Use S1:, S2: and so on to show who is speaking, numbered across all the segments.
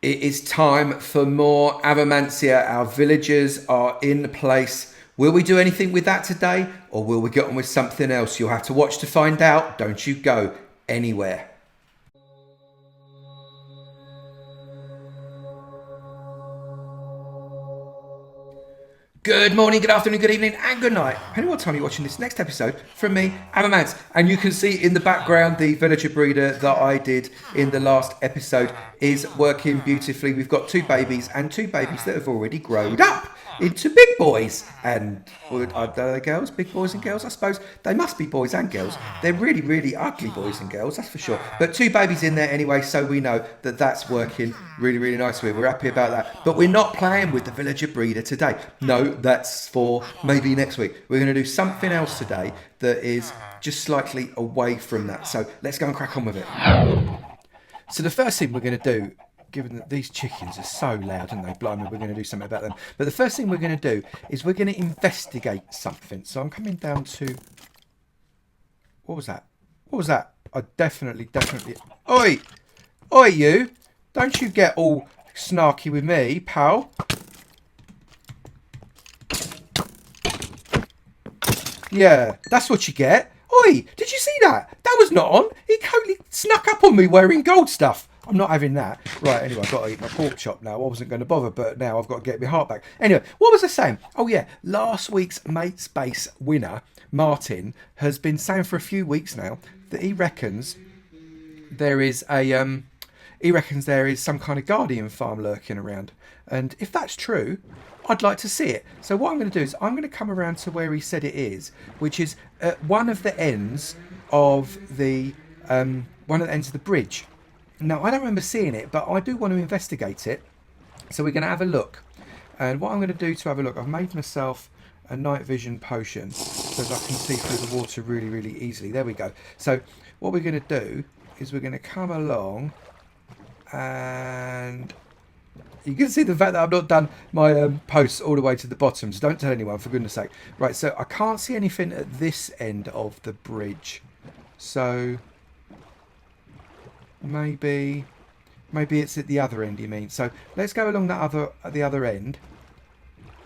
S1: It is time for more Avomancia. Our villagers are in place. Will we do anything with that today, or will we get on with something else? You'll have to watch to find out. Don't you go anywhere. Good morning, good afternoon, good evening, and good night. Depending on what time you're watching this next episode from me, Avomance. And you can see in the background the villager breeder that I did in the last episode is working beautifully. We've got two babies and two babies that have already grown up into big boys. And are they girls? Big boys and girls, I suppose. They must be boys and girls. They're really, really ugly boys and girls, that's for sure. But two babies in there anyway, so we know that that's working really, really nicely. We're happy about that. But we're not playing with the villager breeder today. No, that's for maybe next week. We're going to do something else today that is just slightly away from that. So let's go and crack on with it. So the first thing we're going to do, given that these chickens are so loud and they blimey, we're going to do something about them. But the first thing we're going to do is we're going to investigate something. So I'm coming down to... What was that? What was that? I definitely... Oi! Oi, you! Don't you get all snarky with me, pal. Yeah, that's what you get. Oi, did you see that? That was not on. He totally snuck up on me wearing gold stuff. I'm not having that. Right, anyway, I've got to eat my pork chop now. I wasn't going to bother, but now I've got to get my heart back. Anyway, what was I saying? Oh, yeah, last week's Mate Space winner, Martin, has been saying for a few weeks now that he reckons there is a... he reckons there is some kind of guardian farm lurking around. And if that's true, I'd like to see it. So what I'm going to do is I'm going to come around to where he said it is, which is at one of the ends of the bridge. Now, I don't remember seeing it, but I do want to investigate it. So we're going to have a look. And what I'm going to do to have a look, I've made myself a night vision potion so that I can see through the water really, really easily. There we go. So what we're going to do is we're going to come along and you can see the fact that I've not done my posts all the way to the bottom. So don't tell anyone, for goodness sake. Right, so I can't see anything at this end of the bridge. So... Maybe it's at the other end, you mean? So let's go along the other end,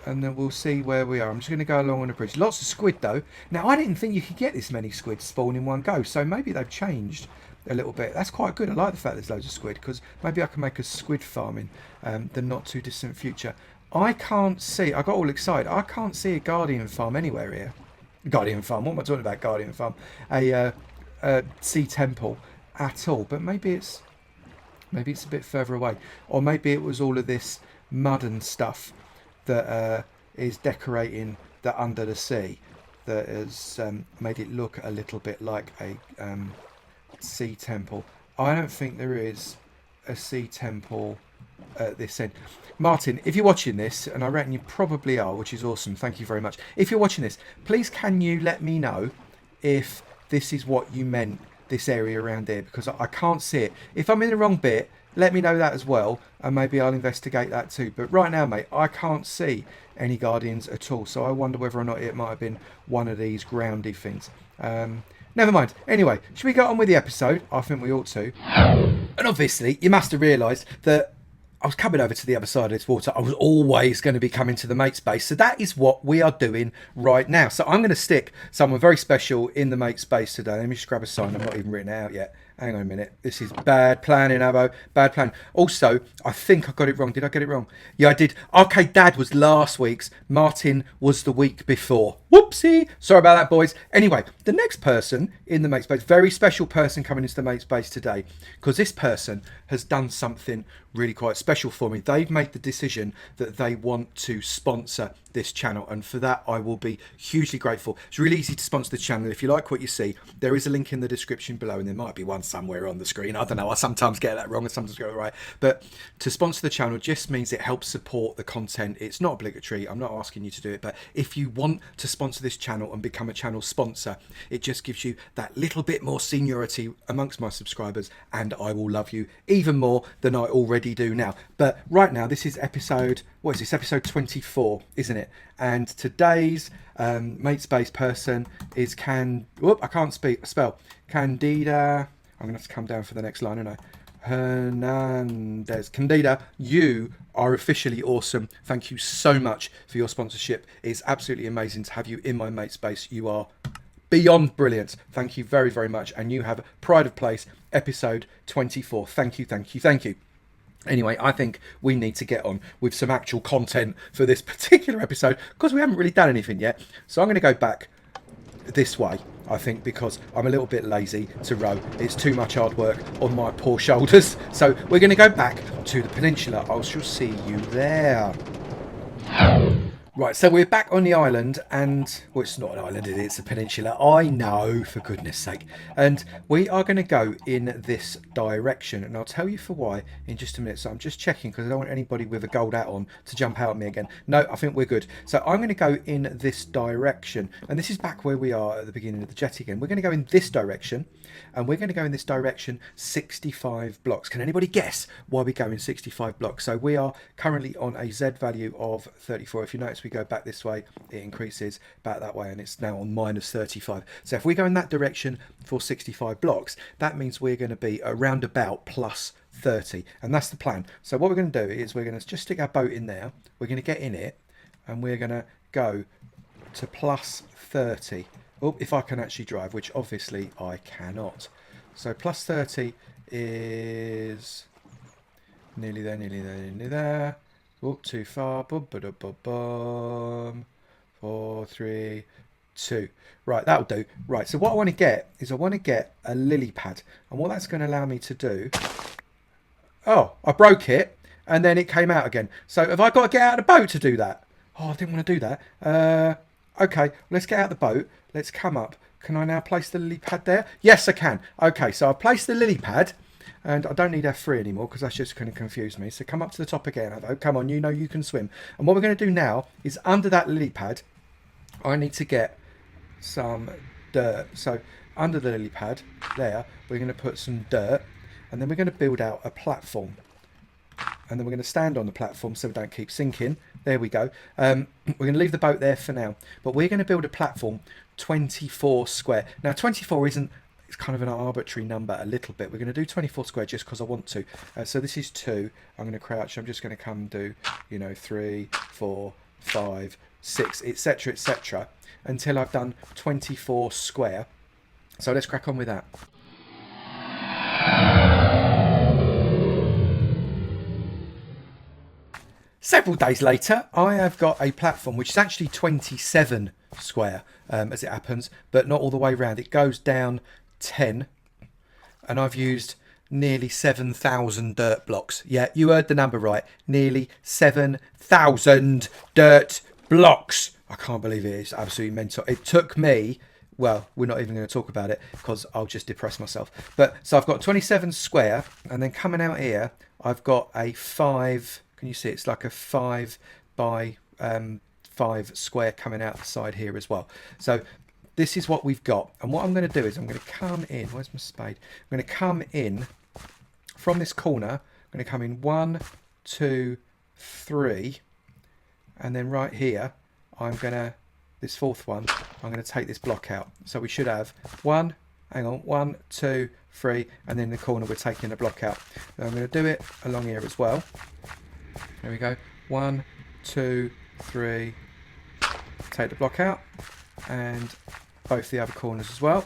S1: and then we'll see where we are. I'm just going to go along on the bridge. Lots of squid, though. Now, I didn't think you could get this many squids spawn in one go, so maybe they've changed a little bit. That's quite good. I like the fact there's loads of squid, because maybe I can make a squid farm in the not-too-distant future. I can't see... I got all excited. I can't see a guardian farm anywhere here. Guardian farm? What am I talking about, guardian farm? A sea temple at all, but maybe it's a bit further away, or maybe it was all of this mud and stuff that is decorating the under the sea that has made it look a little bit like a sea temple. I don't think there is a sea temple at this end. Martin, if you're watching this, and I reckon you probably are, which is awesome, thank you very much. If you're watching this, please can you let me know if this is what you meant, this area around here, because I can't see it. If I'm in the wrong bit, let me know that as well, and maybe I'll investigate that too. But right now, mate, I can't see any guardians at all, so I wonder whether or not it might have been one of these groundy things. Never mind. Anyway, should we go on with the episode? I think we ought to. And obviously, you must have realised that I was coming over to the other side of this water. I was always going to be coming to the mate space. So that is what we are doing right now. So I'm going to stick someone very special in the mate space today. Let me just grab a sign. I've not even written it out yet. Hang on a minute. This is bad planning, Avo. Bad plan. Also, I think I got it wrong. Did I get it wrong? Yeah, I did. Arcade Dad was last week's. Martin was the week before. Whoopsie. Sorry about that, boys. Anyway, the next person in the mate space, very special person coming into the mate space today, because this person has done something really quite special for me. They've made the decision that they want to sponsor this channel, and for that I will be hugely grateful. It's really easy to sponsor the channel. If you like what you see, there is a link in the description below, and there might be one somewhere on the screen. I don't know, I sometimes get that wrong and sometimes get it right, but to sponsor the channel just means it helps support the content. It's not obligatory, I'm not asking you to do it, but if you want to sponsor this channel and become a channel sponsor, it just gives you that little bit more seniority amongst my subscribers, and I will love you even more than I already do now. But right now, this is episode, what is this, episode 24, isn't it? And today's mate space person is I can't spell Candida. I'm gonna have to come down for the next line, aren't Hernandez. Candida, you are officially awesome. Thank you so much for your sponsorship. It's absolutely amazing to have you in my mate space. You are beyond brilliant. Thank you very, very much. And you have Pride of Place, episode 24. Thank you, thank you, thank you. Anyway, I think we need to get on with some actual content for this particular episode because we haven't really done anything yet. So I'm going to go back this way, I think, because I'm a little bit lazy to row. It's too much hard work on my poor shoulders. So we're going to go back to the peninsula. I shall see you there. Right, so we're back on the island, and well, it's not an island, it's a peninsula. I know, for goodness sake. And we are going to go in this direction, and I'll tell you for why in just a minute. So I'm just checking because I don't want anybody with a gold hat on to jump out at me again. No, I think we're good. So I'm going to go in this direction, and this is back where we are at the beginning of the jetty again. We're going to go in this direction, and we're going to go in this direction 65 blocks. Can anybody guess why we go in 65 blocks? So we are currently on a Z value of 34. If you notice, we go back this way, it increases back that way, and it's now on minus 35. So if we go in that direction for 65 blocks, that means we're going to be around about plus 30, and that's the plan. So what we're going to do is we're going to just stick our boat in there, we're going to get in it, and we're going to go to plus 30. Oh, if I can actually drive, which obviously I cannot. So plus 30 is nearly there, nearly there, nearly there. Oh, too far. Bum, ba, da, bum, bum. 4, 3, 2. Right, that'll do. Right, so what I want to get is I want to get a lily pad. And what that's going to allow me to do... Oh, I broke it. And then it came out again. So have I got to get out of the boat to do that? Oh, I didn't want to do that. Okay, let's get out of the boat. Let's come up. Can I now place the lily pad there? Yes, I can. Okay, so I've placed the lily pad. And I don't need F3 anymore because that's just going to confuse me. So come up to the top again. Oh, come on, you know you can swim. And what we're going to do now is under that lily pad, I need to get some dirt. So under the lily pad there, we're going to put some dirt. And then we're going to build out a platform. And then we're going to stand on the platform so we don't keep sinking. There we go. We're going to leave the boat there for now. But we're going to build a platform 24 square. Now 24 isn't... It's kind of an arbitrary number a little bit. We're going to do 24 square just because I want to. So this is 2. I'm going to crouch. I'm just going to come and do, 3, 4, 5, 6, etc., etc., until I've done 24 square. So let's crack on with that. Several days later, I have got a platform which is actually 27 square, as it happens, but not all the way around. It goes down 10, and I've used nearly 7,000 dirt blocks. Yeah, you heard the number right. Nearly 7,000 dirt blocks. I can't believe it. It's absolutely mental. It took me... Well, we're not even going to talk about it because I'll just depress myself. But so I've got 27 square, and then coming out here, I've got a 5... Can you see? It's like a 5 by 5 square coming out the side here as well. So this is what we've got. And what I'm going to do is I'm going to come in. Where's my spade? I'm going to come in from this corner. I'm going to come in 1, 2, 3. And then right here, I'm going to, this fourth one, I'm going to take this block out. So we should have 1, 2, 3. And then in the corner, we're taking the block out. And I'm going to do it along here as well. There we go. 1, 2, 3. Take the block out. And both the other corners as well.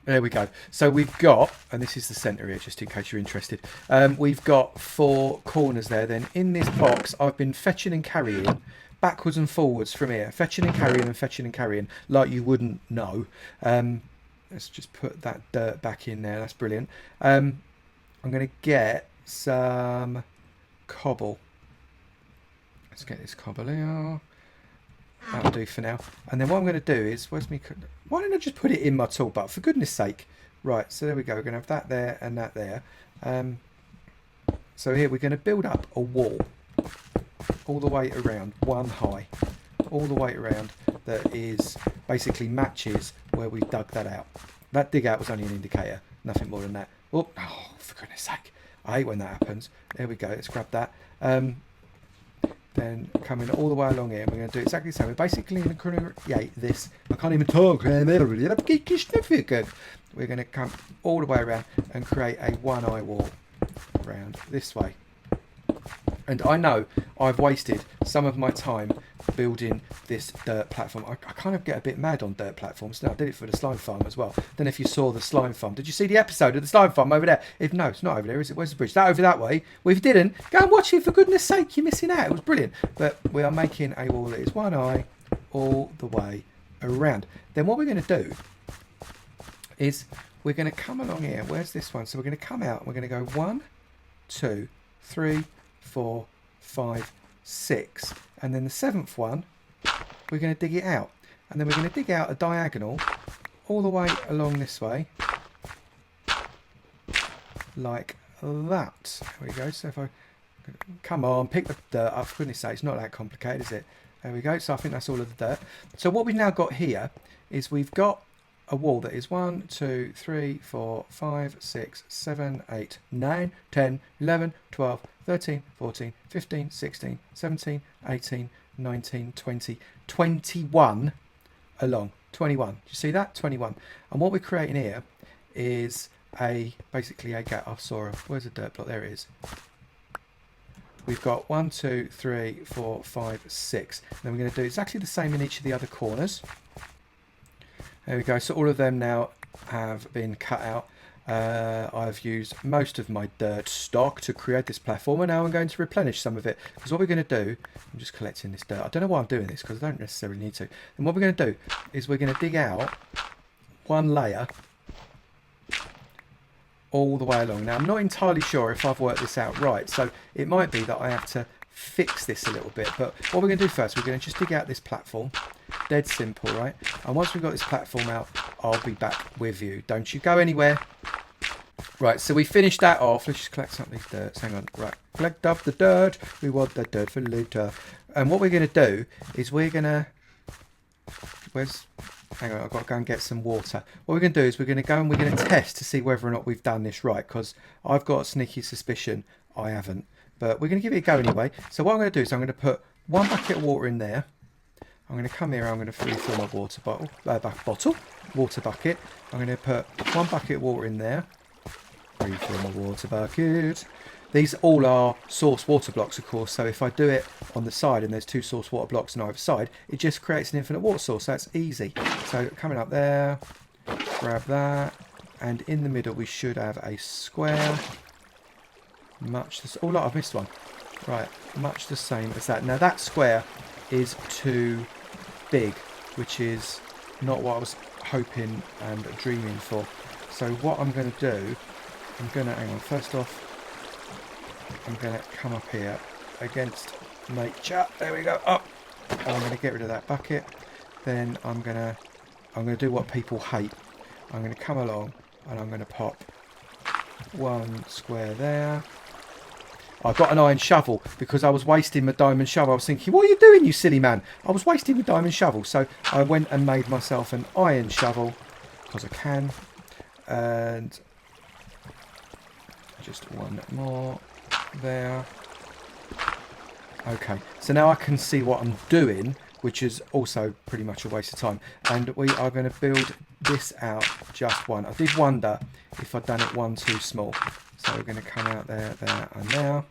S1: There we go. So we've got, and this is the centre here, just in case you're interested. We've got 4 corners there. Then in this box, I've been fetching and carrying backwards and forwards from here. Fetching and carrying and fetching and carrying, like you wouldn't know. Let's just put that dirt back in there. That's brilliant. I'm going to get some cobble. Let's get this cobble here. That'll do for now. And then what I'm going to do is, where's me? Why don't I just put it in my toolbar? For goodness sake. Right, so there we go. We're going to have that there and that there. So here we're going to build up a wall all the way around, one high, all the way around, that is basically matches where we dug that out. That dig out was only an indicator, nothing more than that. Oh, for goodness sake. I hate when that happens. There we go. Let's grab that. then coming all the way along here. We're going to do exactly the same. We're basically going to create this. I can't even talk. We're going to come all the way around and create a one-eye wall around this way. And I know I've wasted some of my time building this dirt platform. I kind of get a bit mad on dirt platforms. Now, I did it for the slime farm as well. Don't know if you saw the slime farm. Did you see the episode of the slime farm over there? If no, it's not over there, is it? Where's the bridge? That over that way. Well, if you didn't, go and watch it, for goodness sake. You're missing out. It was brilliant. But we are making a wall that is one eye all the way around. Then what we're going to do is we're going to come along here. Where's this one? So we're going to come out and we're going to go 1, 2, 3, 4, 5, 6, and then the 7th one we're going to dig it out, and then we're going to dig out a diagonal all the way along this way like that. There we go. So if I come on, pick the dirt up, for goodness sake, it's not that complicated, is it? There we go. So I think that's all of the dirt. So what we've now got here is we've got a wall that is 1, 2, 3, 4, 5, 6, 7, 8, 9, 10, 11, 12, 13, 14, 15, 16, 17, 18, 19, 20, 21 along. 21. Do you see that? 21. And what we're creating here is basically a gap. I saw it. Where's the dirt block? There it is. We've got 1, 2, 3, 4, 5, 6. Then we're going to do exactly the same in each of the other corners. There we go. So all of them now have been cut out. I've used most of my dirt stock to create this platform, and now I'm going to replenish some of it, because what we're going to do, I'm just collecting this dirt. I don't know why I'm doing this, because I don't necessarily need to. And what we're going to do is we're going to dig out one layer all the way along. Now, I'm not entirely sure if I've worked this out right, so it might be that I have to fix this a little bit. But what we're going to do first, we're going to just dig out this platform. Dead simple, right? And once we've got this platform out, I'll be back with you. Don't you go anywhere. Right, so we finished that off. Let's just collect some of these dirt. Hang on. Right, collect up the dirt. We want the dirt for later. And what we're going to do is we're going to... Hang on, I've got to go and get some water. What we're going to do is we're going to go and we're going to test to see whether or not we've done this right, because I've got a sneaky suspicion I haven't. But we're going to give it a go anyway. So what I'm going to do is I'm going to put one bucket of water in there. I'm going to come here, I'm going to refill my water water bucket. I'm going to put one bucket of water in there. Refill my water bucket. These all are source water blocks, of course, so if I do it on the side and there's 2 source water blocks on either side, it just creates an infinite water source, so that's easy. So coming up there, grab that, and in the middle we should have a square. Oh look, I've missed one. Right, much the same as that. Now that square is too big, which is not what I was hoping and dreaming for. So what I'm going to do, hang on, first off, I'm going to come up here against nature. There we go, up. And I'm going to get rid of that bucket. Then I'm going to do what people hate. I'm going to come along and I'm going to pop one square there. I got an iron shovel because I was wasting my diamond shovel. I was thinking, what are you doing, you silly man? I was wasting my diamond shovel. So I went and made myself an iron shovel because I can. And just one more there. Okay, so now I can see what I'm doing, which is also pretty much a waste of time. And we are going to build this out just one. I did wonder if I'd done it one too small. So we're going to come out there, there and there.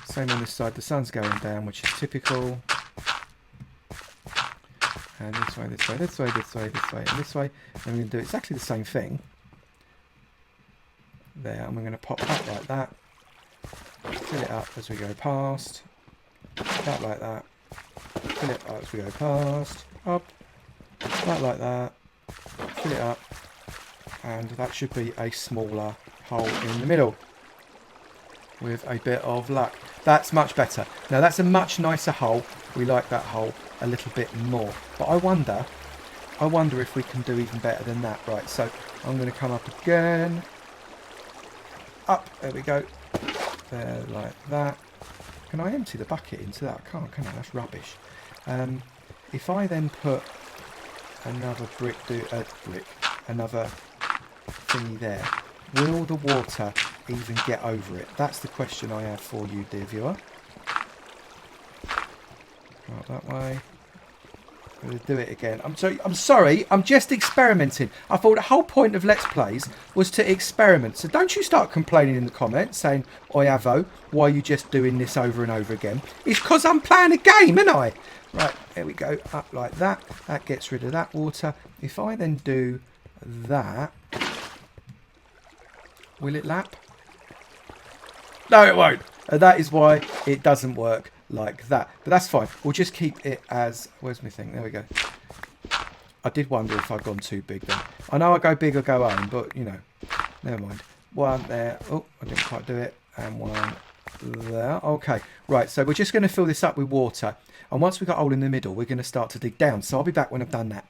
S1: Same on this side, the sun's going down, which is typical. And this way, this way, this way, this way, this way, and this way. And we're going to do exactly the same thing. There, and we're going to pop that like that. Fill it up as we go past. That like that. Fill it up as we go past. Up. That like that. Fill it up. And that should be a smaller hole in the middle. With a bit of luck. That's much better. Now that's a much nicer hole. We like that hole a little bit more. But I wonder if we can do even better than that. Right, so I'm going to come up again. Up, there we go. There, like that. Can I empty the bucket into that? I can't, can I? That's rubbish. If I then put another another thingy there, will the water even get over it? That's the question I have for you, dear viewer. Out that way. We'll do it again. I'm sorry. I'm just experimenting. I thought the whole point of Let's Plays was to experiment. So don't you start complaining in the comments saying, "Oi, Avo, why are you just doing this over and over again?" It's because I'm playing a game, ain't I? Right, there we go. Up like that. That gets rid of that water. If I then do that, will it lap? No, it won't. And that is why it doesn't work like that. But that's fine. We'll just keep it as... Where's my thing? There we go. I did wonder if I'd gone too big then. I know I go big or go home, but, you know, never mind. One there. Oh, I didn't quite do it. And one there. Okay. Right, so we're just going to fill this up with water. And once we've got a hole in the middle, we're going to start to dig down. So I'll be back when I've done that.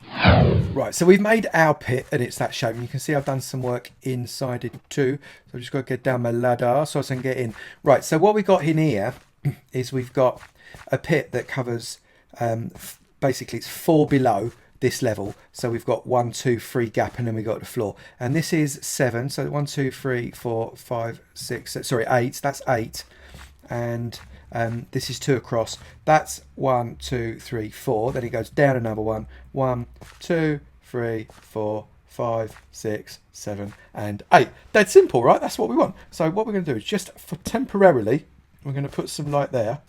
S1: Right, so we've made our pit and it's that shape. And you can see I've done some work inside it too. So I've just got to get down my ladder so I can get in. Right, so what we've got in here is we've got a pit that covers, basically it's 4 below this level. So we've got 1, 2, 3 gap and then we got the floor. And this is 7. So 1, 2, 3, 4, 5, 6, sorry, 8. That's 8. And... this is 2 across. That's 1, 2, 3, 4. Then it goes down another one. 1, 2, 3, 4, 5, 6, 7, and 8. Dead simple, right? That's what we want. So what we're going to do is just for temporarily, we're going to put some light there.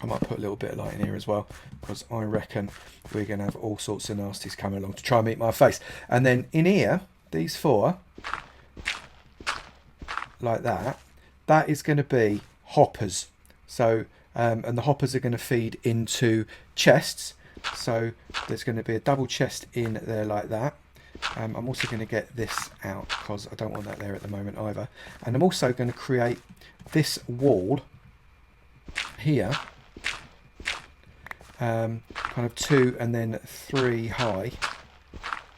S1: I might put a little bit of light in here as well, because I reckon we're going to have all sorts of nasties coming along to try and meet my face. And then in here, these 4, like that, that is going to be hoppers. So and the hoppers are going to feed into chests. So there's going to be a double chest in there like that. I'm also going to get this out because I don't want that there at the moment either. And I'm also going to create this wall here, kind of 2 and then 3 high.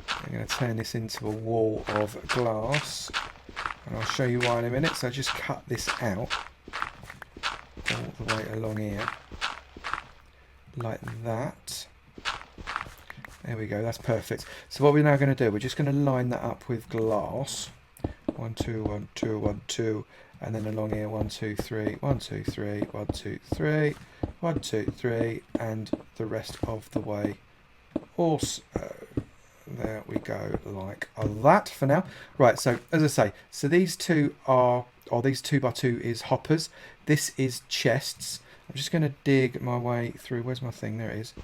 S1: I'm going to turn this into a wall of glass, and I'll show you why in a minute. So just cut this out all the way along here like that. There we go, that's perfect. So what we're now going to do, we're just going to line that up with glass. 1, 2, 1, 2, 1, 2, and then along here 1, 2, 3, 1, 2, 3, 1, 2, 3, 1, 2, 3, and the rest of the way also. There we go, like that for now. Right, so as I say, so these 2 are, or these 2x2 is hoppers. This is chests. I'm just going to dig my way through. Where's my thing? There it is.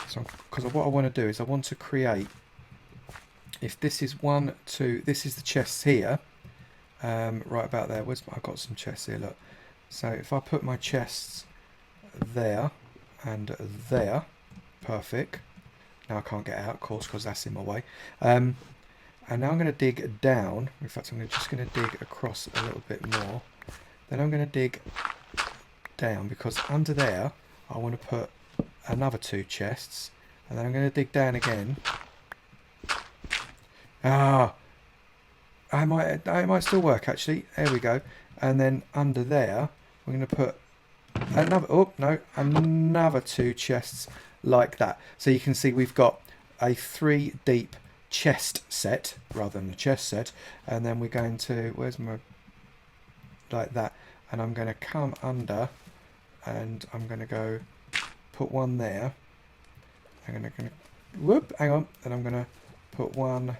S1: So, because what I want to do is I want to create, if this is 1, 2, this is the chests here, right about there. I've got some chests here, look. So if I put my chests there and there, perfect. Now I can't get out, of course, because that's in my way. And now I'm going to dig down. In fact, I'm just going to dig across a little bit more. Then I'm going to dig down, because under there I want to put another 2 chests. And then I'm going to dig down again. It might still work, actually. There we go. And then under there, we're going to put another 2 chests like that. So you can see we've got a 3 deep chest set rather than a chest set. And then we're going to, where's my, like that. And I'm going to come under and I'm going to go put 1 there. I'm going to whoop, hang on. And I'm going to put 1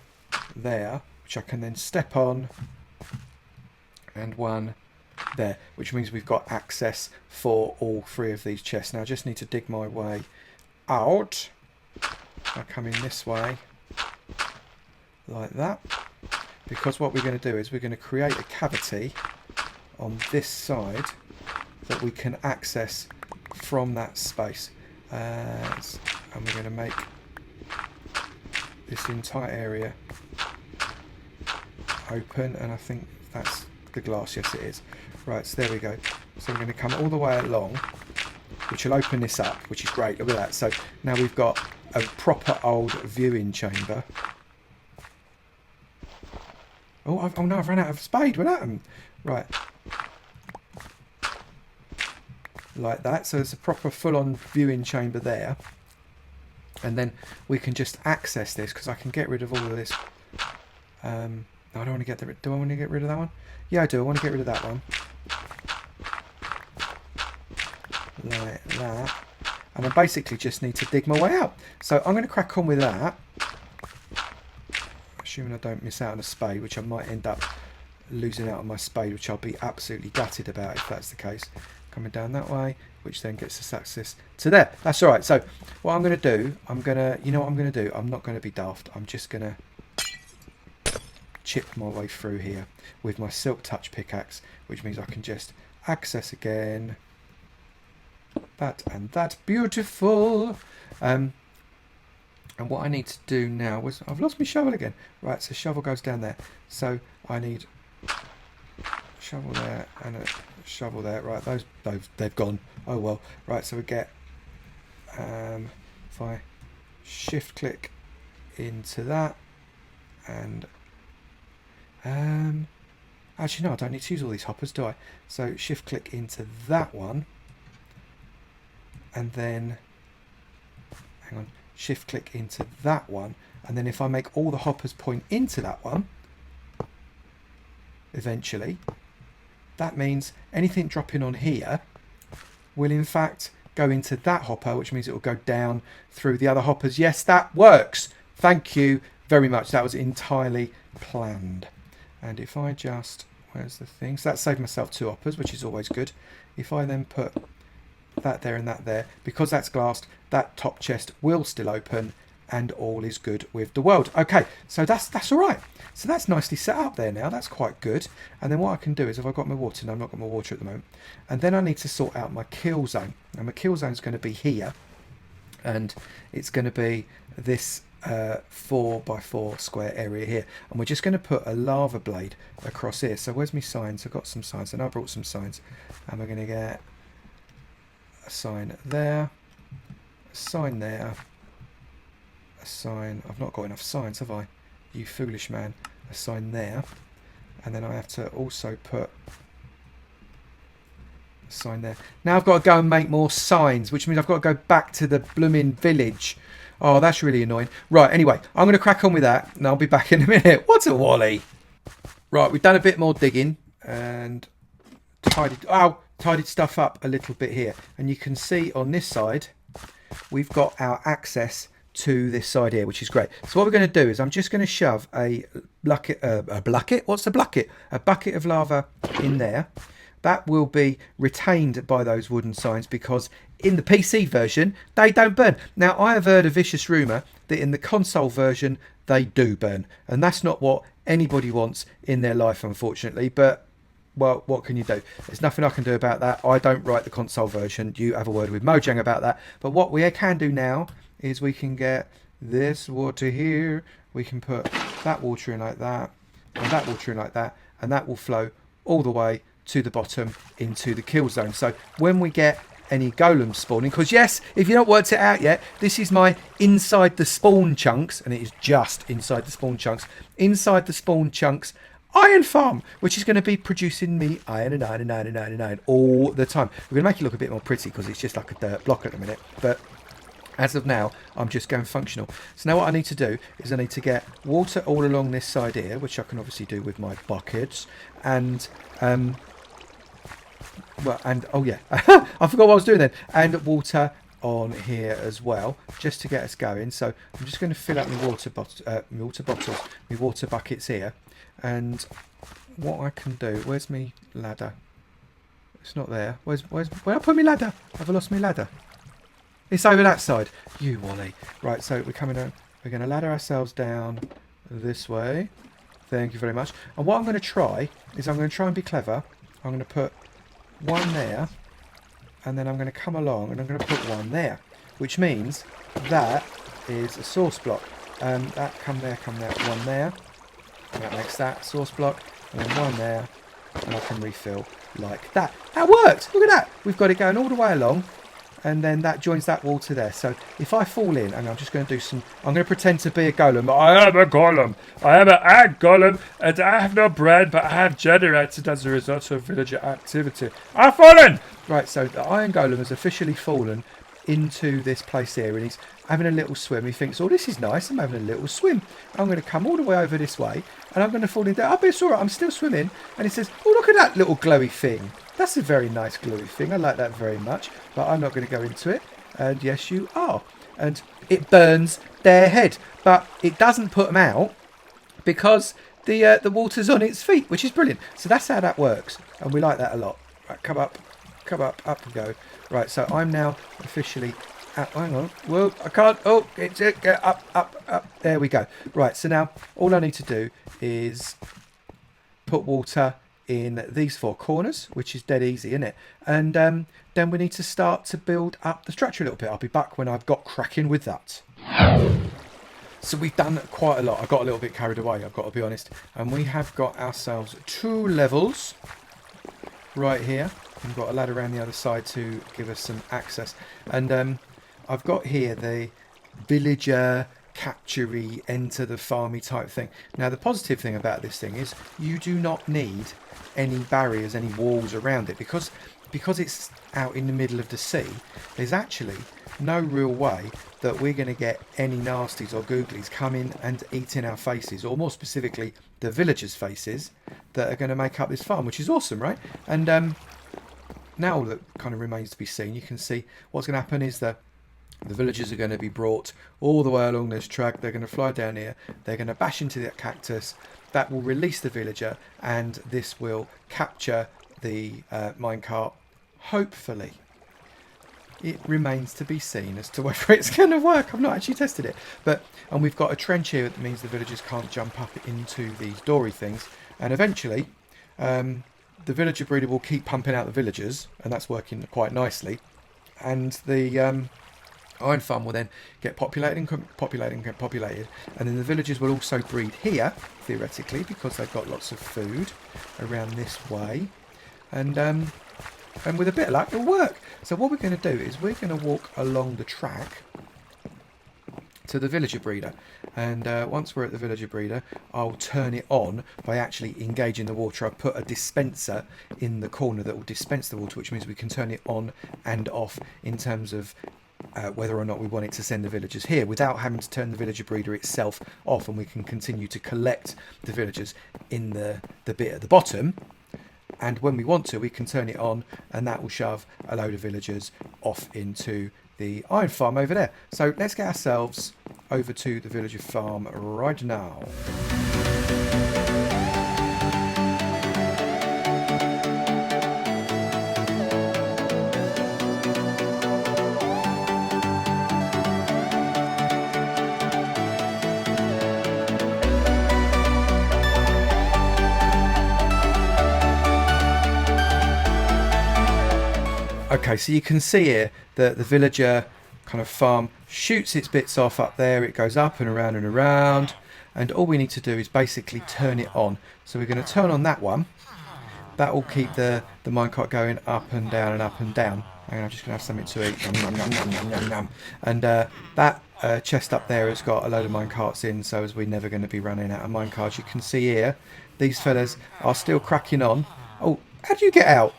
S1: there, which I can then step on, and 1 there, which means we've got access for all 3 of these chests. Now I just need to dig my way out. I come in this way like that, because what we're going to do is we're going to create a cavity on this side that we can access from that space, and we're going to make this entire area open, and I think that's the glass. Yes, it is. Right, so there we go. So I'm going to come all the way along, which will open this up, which is great. Look at that. So now we've got a proper old viewing chamber. Oh no, I've run out of spade. What happened? Right. Like that. So it's a proper full-on viewing chamber there. And then we can just access this, because I can get rid of all of this. No, I don't want to get rid. Do I want to get rid of that one? Yeah, I do. I want to get rid of that one. like that. And I basically just need to dig my way out. So I'm going to crack on with that. Assuming I don't miss out on a spade, which I might end up losing out on my spade, which I'll be absolutely gutted about if that's the case. Coming down that way, which then gets us access to there. That's all right. So what I'm going to do, you know what I'm going to do? I'm not going to be daft. I'm just going to chip my way through here with my Silk Touch pickaxe, which means I can just access again. That and that. Beautiful. And what I need to do now was, I've lost my shovel again. Right, so shovel goes down there. So I need shovel there and a shovel there. Right, they've gone. Oh well. Right, so we get, if I shift click into that, and actually no, I don't need to use all these hoppers, do I? So shift click into that one, and then hang on, shift click into that one, and then if I make all the hoppers point into that one eventually, that means anything dropping on here will in fact go into that hopper, which means it will go down through the other hoppers. Yes, that works. Thank you very much. That was entirely planned. And if I just, where's the thing? So that saved myself 2 hoppers, which is always good. If I then put that there and that there, because that's glassed, that top chest will still open, and all is good with the world. Okay, so that's all right. So that's nicely set up there now. That's quite good. And then what I can do is, if I've got my water, no, I've not got my water at the moment, and then I need to sort out my kill zone. Now my kill zone is going to be here, and it's going to be this 4x4 square area here, and we're just going to put a lava blade across here. So where's my signs? I've got some signs, and I brought some signs, and we're going to get a sign there, a sign there, a sign. I've not got enough signs, have I? You foolish man. A sign there, and then I have to also put a sign there. Now I've got to go and make more signs, which means I've got to go back to the blooming village. Oh, that's really annoying. Right, anyway, I'm going to crack on with that, and I'll be back in a minute. What's a wally? Right, we've done a bit more digging and tidied stuff up a little bit here, and you can see on this side we've got our access to this side here, which is great. So what we're going to do is I'm just going to shove a bucket. What's a bucket? A bucket of lava in there. That will be retained by those wooden signs, because in the PC version they don't burn. Now I have heard a vicious rumour that in the console version they do burn, and that's not what anybody wants in their life, unfortunately. But well, what can you do? There's nothing I can do about that. I don't write the console version. You have a word with Mojang about that. But what we can do now is we can get this water here. We can put that water in like that, and that water in like that, and that will flow all the way to the bottom into the kill zone. So when we get any golems spawning, because yes, if you've not worked it out yet, this is my inside the spawn chunks, and it is just inside the spawn chunks. Inside the spawn chunks iron farm, which is going to be producing me iron and iron and iron and iron and iron all the time. We're going to make it look a bit more pretty because it's just like a dirt block at the minute, but as of now I'm just going functional. So now what I need to do is I need to get water all along this side here, which I can obviously do with my buckets, and oh yeah, I forgot what I was doing then, and water on here as well, just to get us going. So I'm just going to fill up my water buckets here. And what I can do, where's my ladder? It's not there. Where I put my ladder? Have I lost my ladder? It's over that side. You Wally. Right, so we're coming down. We're going to ladder ourselves down this way. Thank you very much. And what I'm going to try is I'm going to try and be clever. I'm going to put one there, and then I'm going to come along and I'm going to put one there, which means that is a source block. That come there, one there. And that makes that source block, and then one there, and I can refill like that. That worked! Look at that! We've got it going all the way along, and then that joins that wall to there. So if I fall in, and I'm just going to do some, I'm going to pretend to be a golem. I am a golem! I am an ant golem, and I have no bread, but I have generated as a result of villager activity. I've fallen! Right, so the iron golem has officially fallen into this place here, and he's having a little swim. He thinks, oh, this is nice. I'm having a little swim. I'm going to come all the way over this way, and I'm going to fall into... Oh, but it's all right. I'm still swimming. And he says, oh, look at that little glowy thing. That's a very nice glowy thing. I like that very much, but I'm not going to go into it. And yes, you are. And it burns their head, but it doesn't put them out because the water's on its feet, which is brilliant. So that's how that works, and we like that a lot. Right, come up, up we go. Right, so I'm now officially out. Hang on, whoa, I can't. Oh, it's it. Get up. There we go. Right, so now all I need to do is put water in these 4 corners, which is dead easy, isn't it? And then we need to start to build up the structure a little bit. I'll be back when I've got cracking with that. So we've done quite a lot. I got a little bit carried away, I've got to be honest. And we have got ourselves 2 levels right here. We've got a ladder around the other side to give us some access. And I've got here the villager capture-y, enter the farmy type thing. Now the positive thing about this thing is you do not need any barriers, any walls around it, because it's out in the middle of the sea. There's actually no real way that we're going to get any nasties or googlies coming and eating our faces, or more specifically the villagers' faces that are going to make up this farm, which is awesome, right? And now all that kind of remains to be seen. You can see what's going to happen is that the villagers are going to be brought all the way along this track. They're going to fly down here. They're going to bash into that cactus. That will release the villager, and this will capture the minecart. Hopefully. It remains to be seen as to whether it's going to work. I've not actually tested it. And we've got a trench here that means the villagers can't jump up into these dory things. And eventually, the villager breeder will keep pumping out the villagers, and that's working quite nicely. And the iron farm will then get populated and populated, and then the villagers will also breed here, theoretically, because they've got lots of food around this way. And with a bit of luck, it'll work. So what we're going to do is we're going to walk along the track to the villager breeder, and once we're at the villager breeder, I'll turn it on by actually engaging the water. I've put a dispenser in the corner that will dispense the water, which means we can turn it on and off in terms of whether or not we want it to send the villagers here without having to turn the villager breeder itself off, and we can continue to collect the villagers in the bit at the bottom. And when we want to, we can turn it on, and that will shove a load of villagers off into the iron farm over there. So let's get ourselves over to the villager farm right now. Okay, so you can see here that the villager kind of farm shoots its bits off up there. It goes up and around, and all we need to do is basically turn it on. So we're going to turn on that one. That will keep the minecart going up and down and up and down. And I'm just going to have something to eat. Nom, nom, nom, nom, nom, nom. And that chest up there has got a load of minecarts in, so as we're never going to be running out of minecarts. You can see here, these fellas are still cracking on. Oh, how did you get out?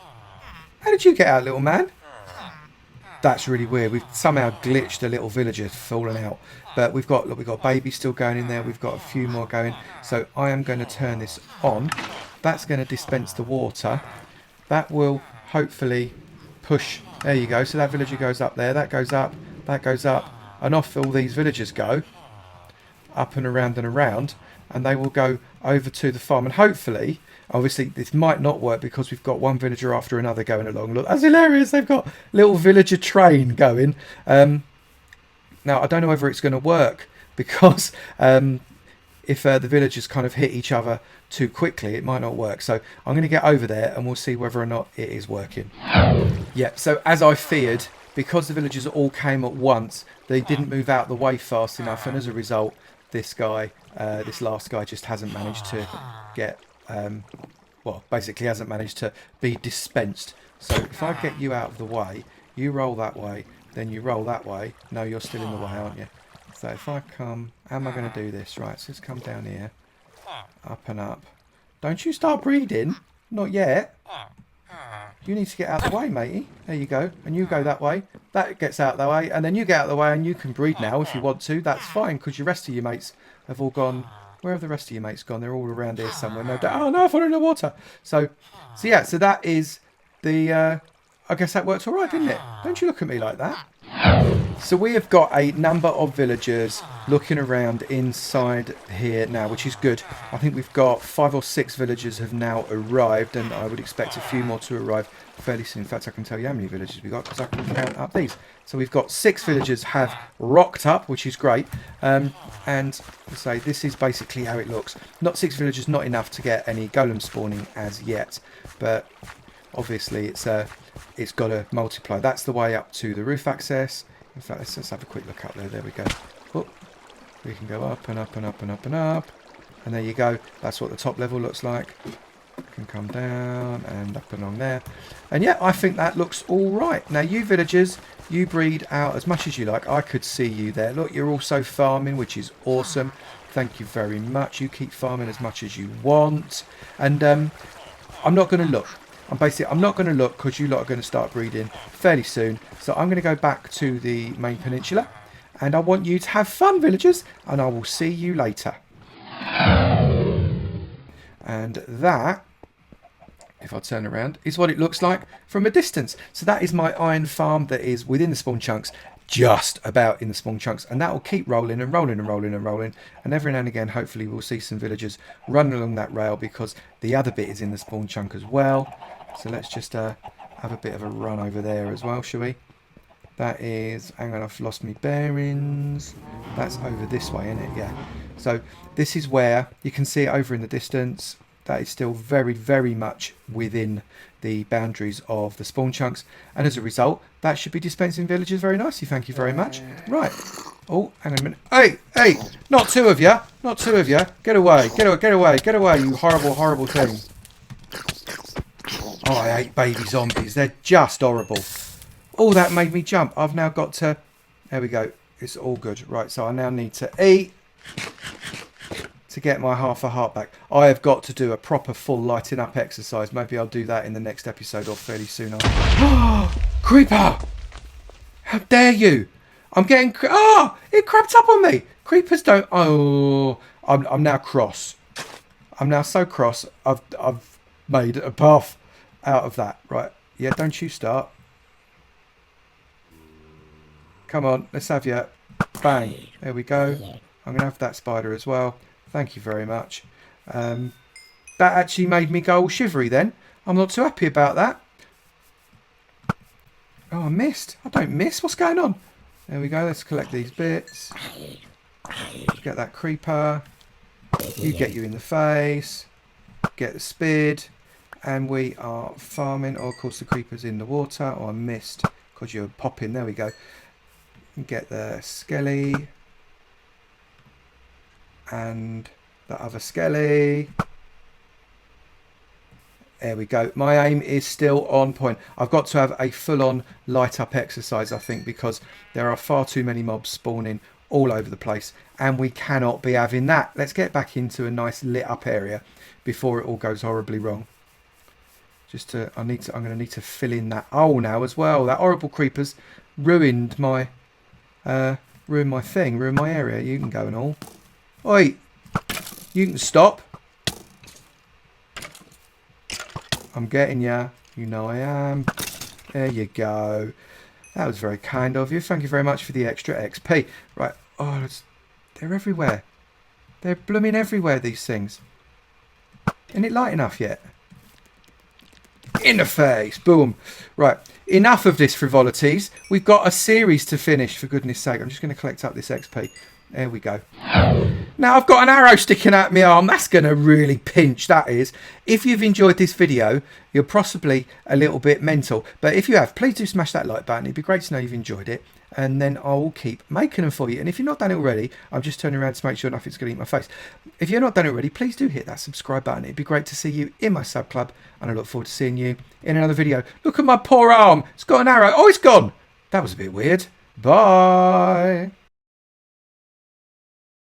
S1: How did you get out, little man? That's really weird. We've somehow glitched a little villager falling out. But we've got babies still going in there. We've got a few more going. So I am going to turn this on. That's going to dispense the water. That will hopefully push. There you go. So that villager goes up there. That goes up. That goes up. And off all these villagers go. Up and around. And they will go over to the farm. And hopefully... Obviously, this might not work because we've got one villager after another going along. Look, that's hilarious. They've got a little villager train going. Now, I don't know whether it's going to work because if the villagers kind of hit each other too quickly, it might not work. So I'm going to get over there and we'll see whether or not it is working. Yeah, so as I feared, because the villagers all came at once, they didn't move out the way fast enough. And as a result, this last guy just hasn't managed to get... well, basically hasn't managed to be dispensed. So if I get you out of the way, you roll that way, then you roll that way. No, you're still in the way, aren't you? So if I come, how am I going to do this? Right, so let's come down here, up and up. Don't you start breeding. Not yet. You need to get out of the way, matey. There you go. And you go that way. That gets out of the way. And then you get out of the way and you can breed now if you want to. That's fine because your rest of your mates have all gone. Where have the rest of your mates gone? They're all around here somewhere. No doubt. Oh, no, I fell in the water. So yeah. So that is the... I guess that worked all right, didn't it? Don't you look at me like that. So we have got a number of villagers looking around inside here now, which is good. I think we've got 5 or 6 villagers have now arrived, and I would expect a few more to arrive fairly soon. In fact, I can tell you how many villagers we've got because I can count up these. So we've got 6 villagers have rocked up, which is great. And say this is basically how it looks. Not 6 villagers, not enough to get any golem spawning as yet, but obviously it's got to multiply. That's the way up to the roof access. In fact, let's have a quick look up there. There we go. Oh, we can go up and up and up and up and up. And there you go. That's what the top level looks like. Can come down and up along there. And yeah, I think that looks all right. Now, you villagers, you breed out as much as you like. I could see you there. Look, you're also farming, which is awesome. Thank you very much. You keep farming as much as you want. And I'm not going to look. I'm not going to look because you lot are going to start breeding fairly soon. So I'm going to go back to the main peninsula. And I want you to have fun, villagers. And I will see you later. And that, if I turn around, is what it looks like from a distance. So that is my iron farm that is within the spawn chunks. Just about in the spawn chunks. And that will keep rolling and rolling and rolling and rolling. And every now and again, hopefully, we'll see some villagers running along that rail because the other bit is in the spawn chunk as well. So let's just have a bit of a run over there as well, shall we? That is... Hang on, I've lost my bearings. That's over this way, isn't it? Yeah. So this is where you can see it over in the distance. That is still very, very much within the boundaries of the spawn chunks. And as a result, that should be dispensing villagers very nicely. Thank you very much. Right. Oh, hang on a minute. Hey, hey, not 2 of you. Not 2 of you. Get away. Get away. Get away. Get away, you horrible, horrible thing. Oh, I hate baby zombies. They're just horrible. Oh, that made me jump. I've now got to... There we go. It's all good. Right, so I now need to eat to get my half a heart back. I have got to do a proper full lighting up exercise. Maybe I'll do that in the next episode or fairly soon after. Creeper! How dare you! I'm getting... Oh! It crept up on me! Creepers don't... Oh! I'm now cross. I'm now so cross. I've made a path out of that. Right. Yeah, don't you start. Come on, let's have you. Bang. There we go. I'm going to have that spider as well. Thank you very much. That actually made me go all shivery then. I'm not too happy about that. Oh, I missed. I don't miss. What's going on? There we go. Let's collect these bits. Get that creeper. You get you in the face. Get the spid. And we are farming. Oh, of course, the creeper's in the water. Oh, I missed because you're popping. There we go. Get the skelly. And the other skelly. There we go. My aim is still on point. I've got to have a full-on light-up exercise, I think, because there are far too many mobs spawning all over the place. And we cannot be having that. Let's get back into a nice lit-up area before it all goes horribly wrong. I'm going to need to fill in that hole now as well. That horrible creeper's ruined my thing, ruined my area. You can go and all. Oi! You can stop. I'm getting ya. You know I am. There you go. That was very kind of you. Thank you very much for the extra XP. Right. Oh, they're everywhere. They're blooming everywhere, these things. Isn't it light enough yet? In the face. Boom. Right. Enough of this frivolities. We've got a series to finish, for goodness sake. I'm just going to collect up this XP. There we go. Now I've got an arrow sticking out my arm. That's going to really pinch, that is. If you've enjoyed this video, you're possibly a little bit mental. But if you have, please do smash that like button. It'd be great to know you've enjoyed it. And then I will keep making them for you. And if you're not done it already, I'm just turning around to make sure nothing's going to eat my face. If you're not done it already, please do hit that subscribe button. It'd be great to see you in my sub club. And I look forward to seeing you in another video. Look at my poor arm. It's got an arrow. Oh, it's gone. That was a bit weird. Bye.